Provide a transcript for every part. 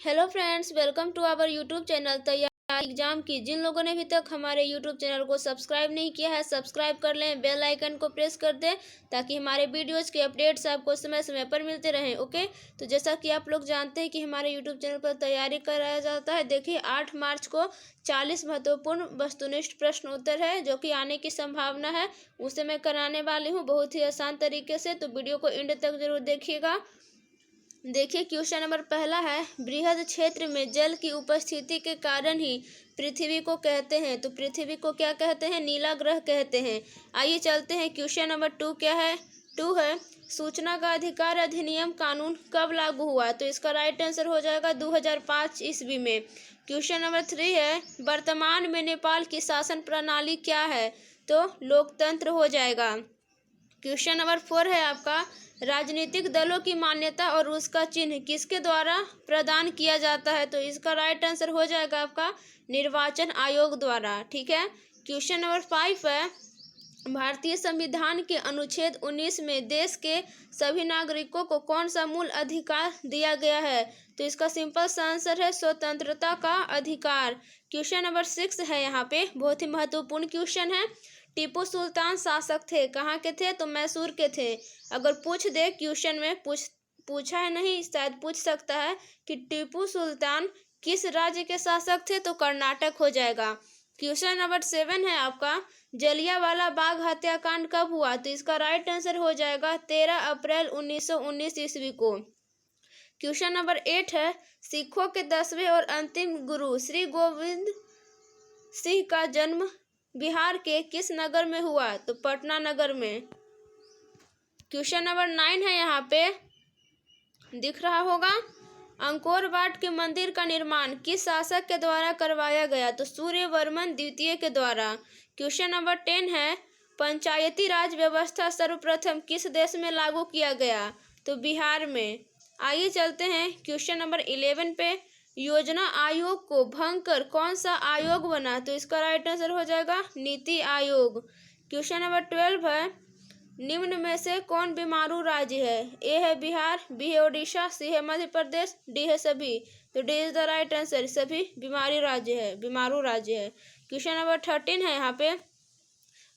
Hello friends, welcome to our YouTube channel तैयार exam की। जिन लोगों ने अभी तक हमारे यूट्यूब चैनल को सब्सक्राइब नहीं किया है, सब्सक्राइब कर लें, बेल आइकन को प्रेस कर दें ताकि हमारे वीडियोस के अपडेट्स आपको समय समय पर मिलते रहें। ओके, तो जैसा कि आप लोग जानते हैं कि हमारे यूट्यूब चैनल पर तैयारी कराया जाता है। देखिए, 8 मार्च को 40 महत्वपूर्ण वस्तुनिष्ठ प्रश्न उत्तर है जो कि आने की संभावना है, उसे मैं कराने वाली हूँ बहुत ही आसान तरीके से। तो वीडियो को एंड तक जरूर देखिएगा। देखिए, क्वेश्चन नंबर पहला है, बृहद क्षेत्र में जल की उपस्थिति के कारण ही पृथ्वी को कहते हैं। तो पृथ्वी को क्या कहते हैं? नीला ग्रह कहते हैं। आइए चलते हैं, क्वेश्चन नंबर 2 क्या है? 2 है, सूचना का अधिकार अधिनियम कानून कब लागू हुआ? तो इसका राइट आंसर हो जाएगा 2005 ईस्वी में। क्वेश्चन नंबर 3 है, वर्तमान में नेपाल की शासन प्रणाली क्या है? तो लोकतंत्र हो जाएगा। क्वेश्चन नंबर 4 है आपका, राजनीतिक दलों की मान्यता और उसका चिन्ह किसके द्वारा प्रदान किया जाता है? तो इसका राइट आंसर हो जाएगा आपका निर्वाचन आयोग द्वारा। ठीक है। क्वेश्चन नंबर 5 है, भारतीय संविधान के अनुच्छेद 19 में देश के सभी नागरिकों को कौन सा मूल अधिकार दिया गया है? तो इसका सिंपल सा आंसर है स्वतंत्रता का अधिकार। क्वेश्चन नंबर 6 है, यहाँ पे बहुत ही महत्वपूर्ण क्वेश्चन है। टीपू सुल्तान शासक थे, कहाँ के थे? तो मैसूर के थे। अगर पूछ दे क्वेश्चन में, पूछा है नहीं, शायद पूछ सकता है कि टीपू सुल्तान किस राज्य के शासक थे? तो कर्नाटक हो जाएगा। क्वेश्चन नंबर 7 है आपका, जलियांवाला बाग हत्याकांड कब हुआ? तो इसका राइट आंसर हो जाएगा 13 अप्रैल 1919 ईस्वी को। क्वेश्चन नंबर 8 है, सिखों के 10वें और अंतिम गुरु श्री गोविंद सिंह का जन्म बिहार के किस नगर में हुआ? तो पटना नगर में। क्वेश्चन नंबर 9 है, यहाँ पे दिख रहा होगा, अंकोर वाट के मंदिर का निर्माण किस शासक के द्वारा करवाया गया? तो सूर्यवर्मन द्वितीय के द्वारा। क्वेश्चन नंबर 10 है, पंचायती राज व्यवस्था सर्वप्रथम किस देश में लागू किया गया? तो बिहार में। आइए चलते हैं क्वेश्चन नंबर 11 पे, योजना आयोग को भंग कर कौन सा आयोग बना? तो इसका राइट आंसर हो जाएगा नीति आयोग। क्वेश्चन नंबर 12 है, निम्न में से कौन बीमारू राज्य है? ए है बिहार, बी है उड़ीसा, सी है मध्य प्रदेश, डी है सभी। तो D is the right answer, सभी बीमारी राज्य है, बीमारू राज्य है। क्वेश्चन नंबर 13 है, यहाँ पे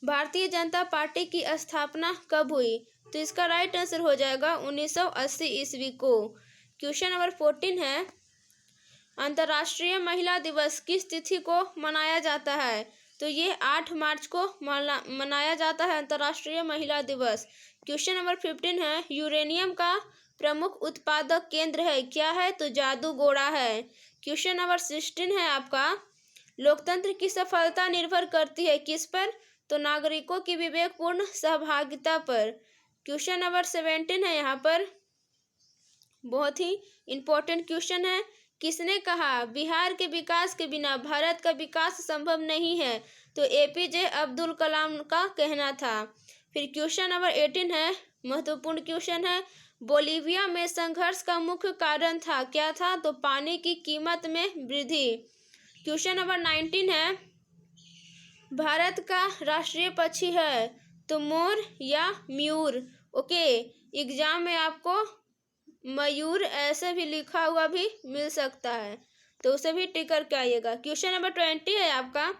भारतीय जनता पार्टी की स्थापना कब हुई? तो इसका राइट आंसर हो जाएगा 1980 ईस्वी को। क्वेश्चन नंबर 14 है, अंतर्राष्ट्रीय महिला दिवस किस तिथि को मनाया जाता है? तो ये 8 मार्च को मनाया जाता है अंतर्राष्ट्रीय महिला दिवस। क्वेश्चन नंबर 15 है, यूरेनियम का प्रमुख उत्पादक केंद्र है, क्या है? तो जादूगोड़ा है। क्वेश्चन नंबर 16 है आपका, लोकतंत्र की सफलता निर्भर करती है किस पर? तो नागरिकों की विवेकपूर्ण सहभागिता पर। क्वेश्चन नंबर 17 है, यहाँ पर बहुत ही इंपॉर्टेंट क्वेश्चन है, किसने कहा बिहार के विकास के बिना भारत का विकास संभव नहीं है? तो एपीजे अब्दुल कलाम का कहना था। फिर क्वेश्चन नंबर 18 है, महत्वपूर्ण क्वेश्चन है, बोलीविया में संघर्ष का मुख्य कारण था, क्या था? तो पानी की कीमत में वृद्धि। क्वेश्चन नंबर 19 है, भारत का राष्ट्रीय पक्षी है तो मोर या मयूर? ओके, एग्जाम में आपको मयूर ऐसे भी लिखा हुआ भी मिल सकता है, तो उसे भी टिक करके आइएगा। क्वेश्चन नंबर 20 है आपका,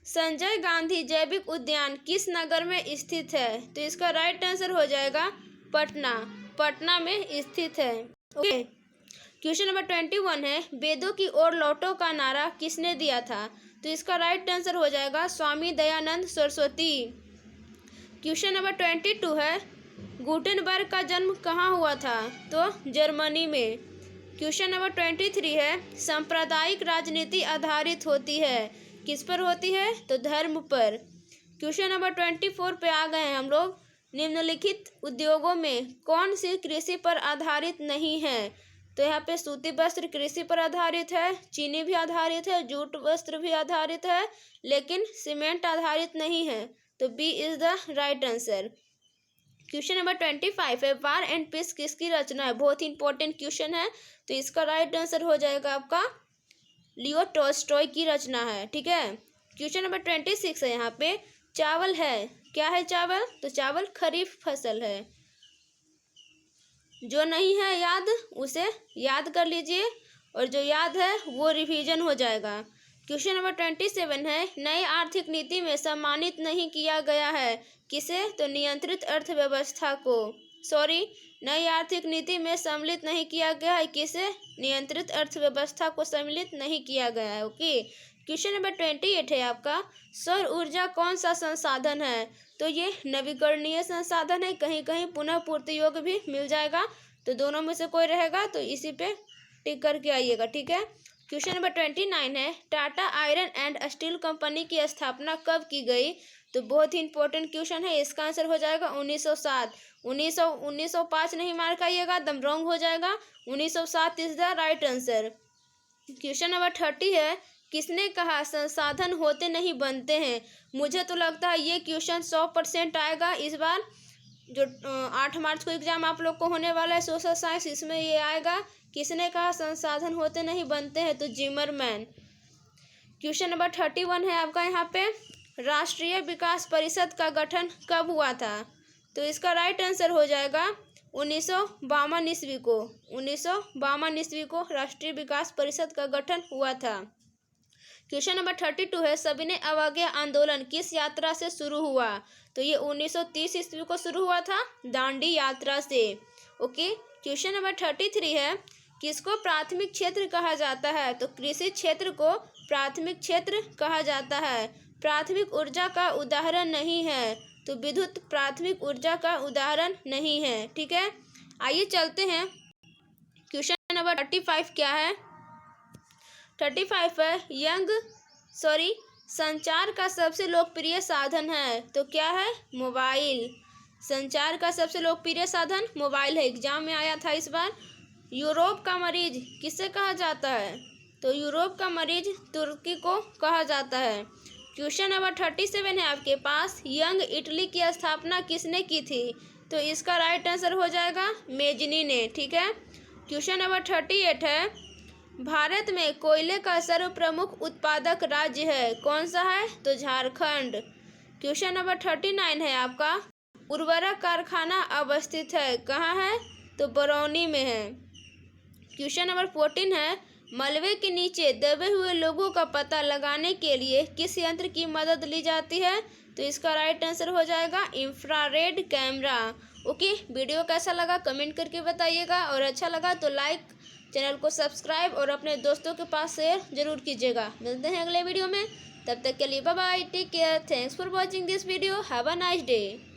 संजय गांधी जैविक उद्यान किस नगर में स्थित है? तो इसका राइट आंसर हो जाएगा पटना, पटना में स्थित है। ओके। क्वेश्चन नंबर 21 है, वेदों की ओर लौटो का नारा किसने दिया था? तो इसका राइट आंसर हो जाएगा स्वामी दयानंद सरस्वती। क्वेश्चन नंबर 22 है, गुटेनबर्ग का जन्म कहाँ हुआ था? तो जर्मनी में। क्वेश्चन नंबर 23 है, सांप्रदायिक राजनीति आधारित होती है, किस पर होती है? तो धर्म पर। क्वेश्चन नंबर 24 पे आ गए हैं हम लोग, निम्नलिखित उद्योगों में कौन सी कृषि पर आधारित नहीं है? तो यहाँ पे सूती वस्त्र कृषि पर आधारित है, चीनी भी आधारित है, जूट वस्त्र भी आधारित है, लेकिन सीमेंट आधारित नहीं है। तो B is the right answer. Question number 25 है, वार एंड पीस किसकी रचना है? बहुत ही इंपॉर्टेंट क्वेश्चन है, तो इसका राइट आंसर हो जाएगा आपका लियो टॉल्स्टॉय की रचना है। ठीक है। क्वेश्चन नंबर 26 है, यहाँ पे चावल है, क्या है चावल? तो चावल खरीफ फसल है। जो नहीं है याद उसे याद कर लीजिए और जो याद है वो रिवीजन हो जाएगा। क्वेश्चन नंबर 27 है, नई आर्थिक नीति में सम्मानित नहीं किया गया है किसे? तो नियंत्रित अर्थव्यवस्था को। नई आर्थिक नीति में सम्मिलित नहीं किया गया है किसे? नियंत्रित अर्थव्यवस्था को सम्मिलित नहीं किया गया है। ओके। क्वेश्चन नंबर 28 है आपका, सौर ऊर्जा कौन सा संसाधन है? तो ये नवीकरणीय संसाधन है, कहीं कहीं पुनः पूर्ति योग्य भी मिल जाएगा, तो दोनों में से कोई रहेगा तो इसी पे टिक करके आइएगा, ठीक है। क्वेश्चन नंबर 29 है, Tata iron and steel company की स्थापना कब की गई? तो बहुत ही इंपॉर्टेंट क्वेश्चन है, इसका आंसर हो जाएगा 1907। 1905 नहीं मार्क आइएगा, दम रॉन्ग हो जाएगा। 1907 is the right answer. Question number 30 है, किसने कहा संसाधन होते नहीं बनते हैं? मुझे तो लगता है ये क्वेश्चन 100% आएगा इस बार, जो 8 मार्च को एग्जाम आप लोग को होने वाला है सोशल साइंस, इसमें ये आएगा। किसने कहा संसाधन होते नहीं बनते हैं? तो जिमरमैन। क्वेश्चन नंबर 31 है आपका यहाँ पे, राष्ट्रीय विकास परिषद का गठन कब हुआ था? तो इसका राइट आंसर हो जाएगा 1952 ईस्वी को। 1952 ईस्वी को राष्ट्रीय विकास परिषद का गठन हुआ था। क्वेश्चन नंबर 32 है, सविनय अवज्ञा आंदोलन किस यात्रा से शुरू हुआ? तो ये 1930 ईस्वी को शुरू हुआ था, दांडी यात्रा से। ओके। क्वेश्चन नंबर 33 है, किसको प्राथमिक क्षेत्र कहा जाता है? तो कृषि क्षेत्र को प्राथमिक क्षेत्र कहा जाता है। प्राथमिक ऊर्जा का उदाहरण नहीं है, तो विद्युत प्राथमिक ऊर्जा का उदाहरण नहीं है, ठीक है। आइए चलते हैं, क्वेश्चन नंबर 35 क्या है? 35 है, संचार का सबसे लोकप्रिय साधन है, तो क्या है? मोबाइल। संचार का सबसे लोकप्रिय साधन मोबाइल है, एग्जाम में आया था इस बार। यूरोप का मरीज किसे कहा जाता है? तो यूरोप का मरीज तुर्की को कहा जाता है। क्वेश्चन नंबर 37 है आपके पास, यंग इटली की स्थापना किसने की थी? तो इसका राइट आंसर हो जाएगा मेजनी ने, ठीक है। क्वेश्चन नंबर 38 है, भारत में कोयले का सर्वप्रमुख उत्पादक राज्य है, कौन सा है? तो झारखंड। क्वेश्चन नंबर 39 है आपका, उर्वरक कारखाना अवस्थित है, कहाँ है? तो बरौनी में है। क्वेश्चन नंबर 14 है, मलबे के नीचे दबे हुए लोगों का पता लगाने के लिए किस यंत्र की मदद ली जाती है? तो इसका राइट आंसर हो जाएगा इंफ्रारेड कैमरा। ओके। वीडियो कैसा लगा कमेंट करके बताइएगा, और अच्छा लगा तो लाइक, चैनल को सब्सक्राइब और अपने दोस्तों के पास शेयर जरूर कीजिएगा। मिलते हैं अगले वीडियो में, तब तक के लिए bye bye, take care, thanks for watching this video, have a nice day.